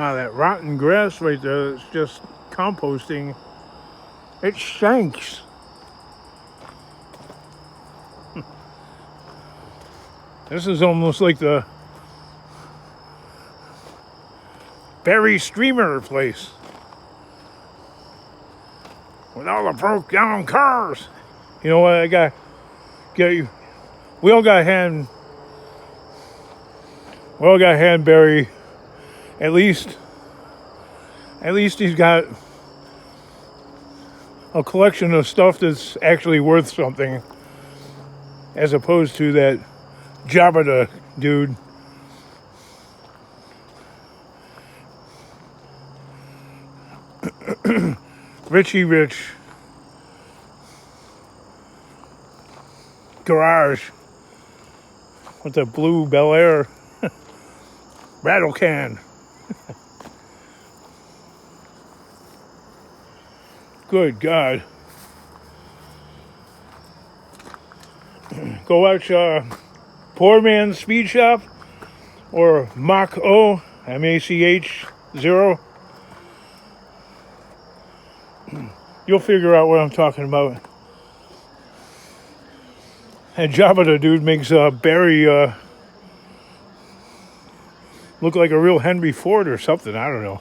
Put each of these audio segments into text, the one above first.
That rotten grass right there, it's just composting. It shanks. This is almost like the Barry Streamer place with all the broke down cars. You know what? I got you. We all got hand Barry. At least he's got a collection of stuff that's actually worth something, as opposed to that Jabba dude. Richie Rich garage with the blue Bel Air rattle can. Good God. Go watch Poor Man's Speed Shop or Mach O, MACH 0. You'll figure out what I'm talking about. And Jabba the dude makes Barry look like a real Henry Ford or something. I don't know.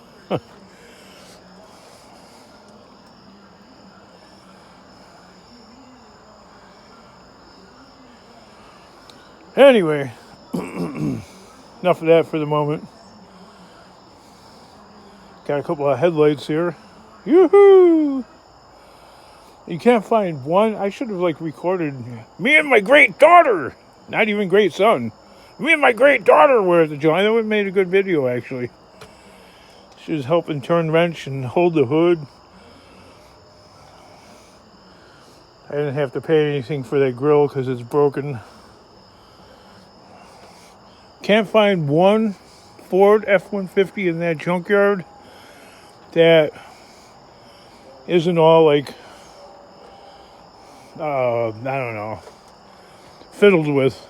Anyway, enough of that for the moment. Got a couple of headlights here. Yoo-hoo! You can't find one. I should have recorded me and my great daughter. Not even great son. Me and my great daughter were at the joint. That would have made a good video, actually. She was helping turn wrench and hold the hood. I didn't have to pay anything for that grill because it's broken. Can't find one Ford F-150 in that junkyard that isn't all I don't know, fiddled with.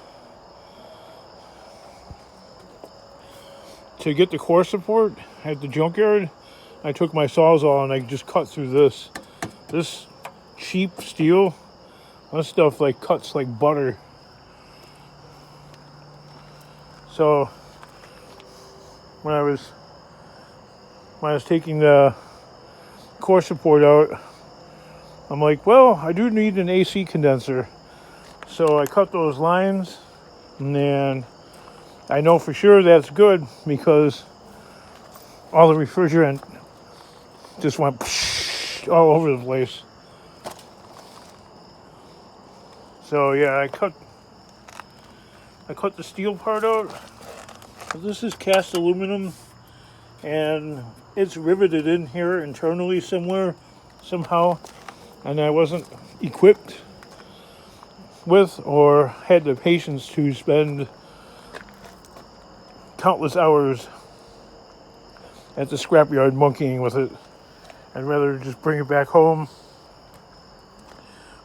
To get the core support at the junkyard, I took my Sawzall and I just cut through this cheap steel. That stuff cuts like butter. So when I was taking the core support out, I'm like, well, I do need an AC condenser. So I cut those lines, and then I know for sure that's good because all the refrigerant just went all over the place. So yeah, I cut the steel part out. This is cast aluminum, and it's riveted in here internally somehow, and I wasn't equipped with or had the patience to spend countless hours at the scrapyard monkeying with it. I'd rather just bring it back home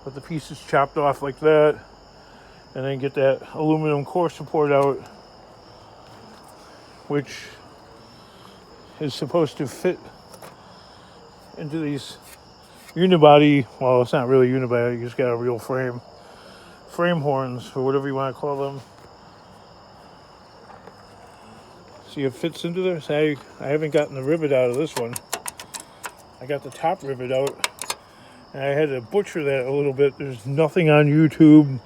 with the pieces chopped off like that, and then get that aluminum core support out, which is supposed to fit into these unibody, well, it's not really unibody, you just got a real frame horns, or whatever you want to call them. See, it fits into there. So I haven't gotten the rivet out of this one. I got the top rivet out, and I had to butcher that a little bit. There's nothing on YouTube.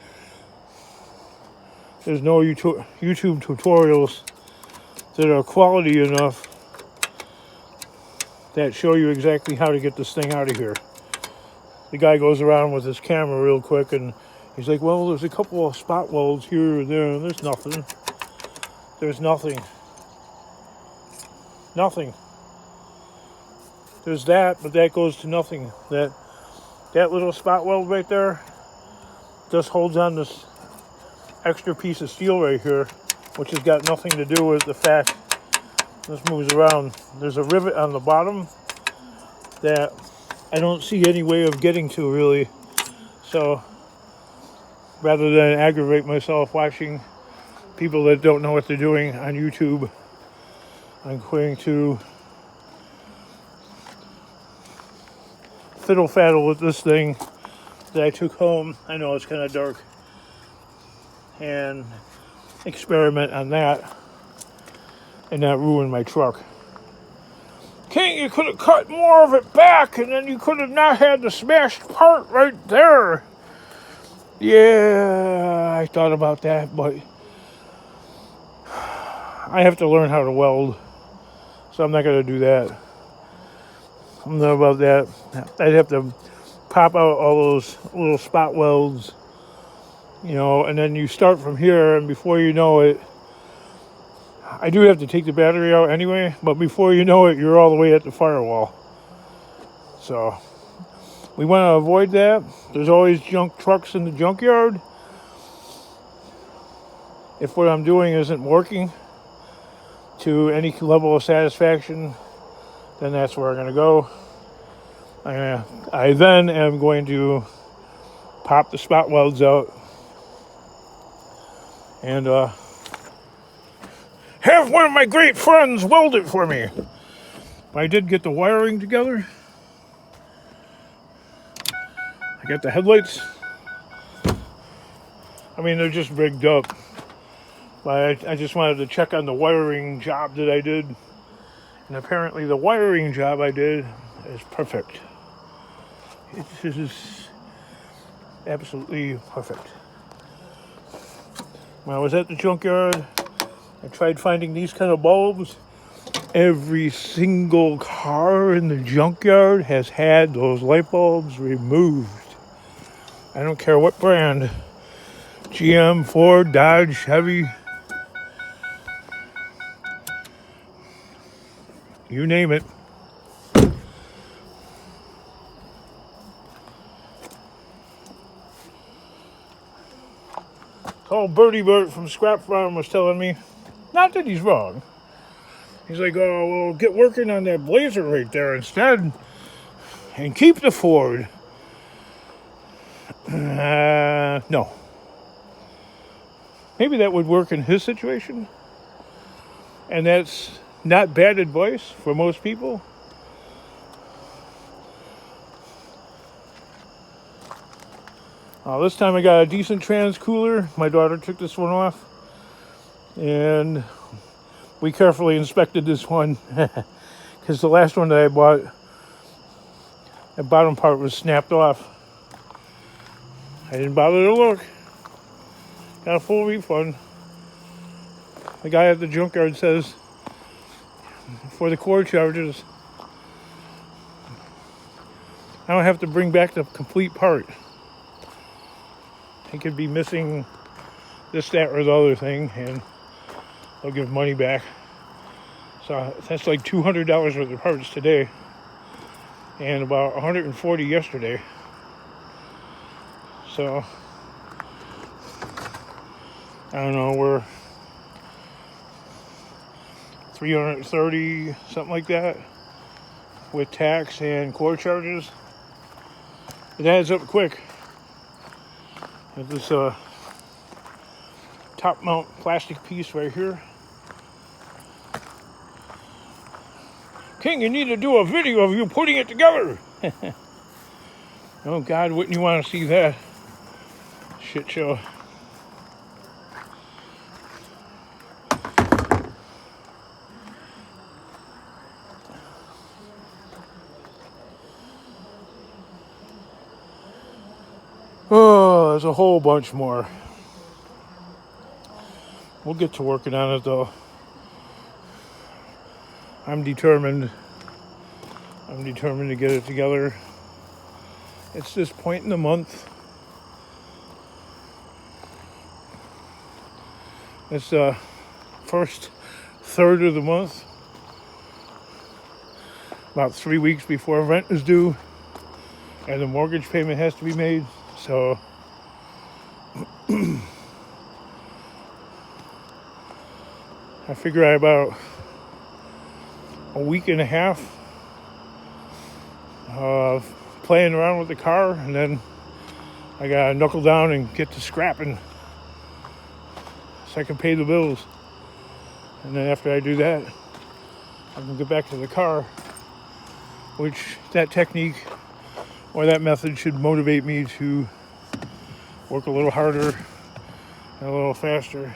There's no YouTube tutorials that are quality enough that show you exactly how to get this thing out of here. The guy goes around with his camera real quick, and he's like, well, there's a couple of spot welds here or there, and there's nothing. There's nothing. Nothing. There's that, but that goes to nothing. That little spot weld right there just holds on this extra piece of steel right here, which has got nothing to do with the fact this moves around. There's a rivet on the bottom that I don't see any way of getting to, really. So rather than aggravate myself watching people that don't know what they're doing on YouTube, I'm going to fiddle faddle with this thing that I took home. I know it's kind of dark, and experiment on that and not ruin my truck. King, you could have cut more of it back, and then you could have not had the smashed part right there. Yeah, I thought about that, but I have to learn how to weld, so I'm not going to do that. I'm not about that. I'd have to pop out all those little spot welds, you know, and then you start from here, and before you know it, I do have to take the battery out anyway, but before you know it, you're all the way at the firewall. So we want to avoid that. There's always junk trucks in the junkyard. If what I'm doing isn't working to any level of satisfaction, then that's where I'm going to go. I then am going to pop the spot welds out and have one of my great friends weld it for me. I did get the wiring together. I got the headlights. I mean, they're just rigged up. But I just wanted to check on the wiring job that I did. And apparently the wiring job I did is perfect. It is absolutely perfect. When I was at the junkyard, I tried finding these kind of bulbs. Every single car in the junkyard has had those light bulbs removed. I don't care what brand. GM, Ford, Dodge, Chevy. You name it. Old Birdie Bert from Scrap Farm was telling me, not that he's wrong. He's like, oh, well, get working on that Blazer right there instead and keep the Ford. No. Maybe that would work in his situation. And that's not bad advice for most people. This time I got a decent trans cooler. My daughter took this one off. And we carefully inspected this one. Because the last one that I bought, the bottom part was snapped off. I didn't bother to look. Got a full refund. The guy at the junkyard says, for the cord charges, I don't have to bring back the complete part. He could be missing this, that, or the other thing, and they'll give money back. So that's like $200 worth of parts today, and about $140 yesterday. So I don't know, we're $330, something like that, with tax and core charges. It adds up quick. This top mount plastic piece right here. King, you need to do a video of you putting it together. Oh God, wouldn't you want to see that shit show? Oh, there's a whole bunch more. We'll get to working on it though. I'm determined to get it together. It's this point in the month. It's the first third of the month. About 3 weeks before rent is due and the mortgage payment has to be made. So I figure I about a week and a half of playing around with the car, and then I gotta knuckle down and get to scrapping so I can pay the bills. And then after I do that, I can get back to the car, which that technique or that method should motivate me to work a little harder and a little faster.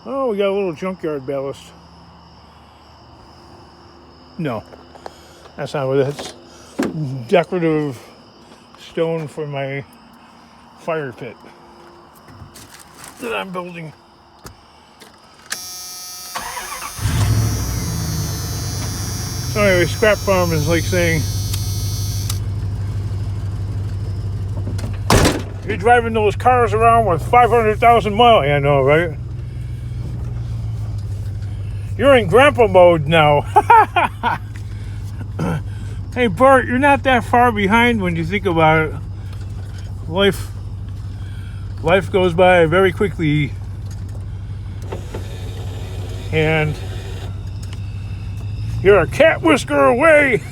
Oh, we got a little junkyard ballast. No, that's not what it's. Decorative stone for my fire pit that I'm building. So anyway, scrap farm is like saying, you're driving those cars around with 500,000 miles. Yeah, I know, right? You're in grandpa mode now. Hey, Bart, you're not that far behind when you think about it. Life goes by very quickly. And you're a cat whisker away.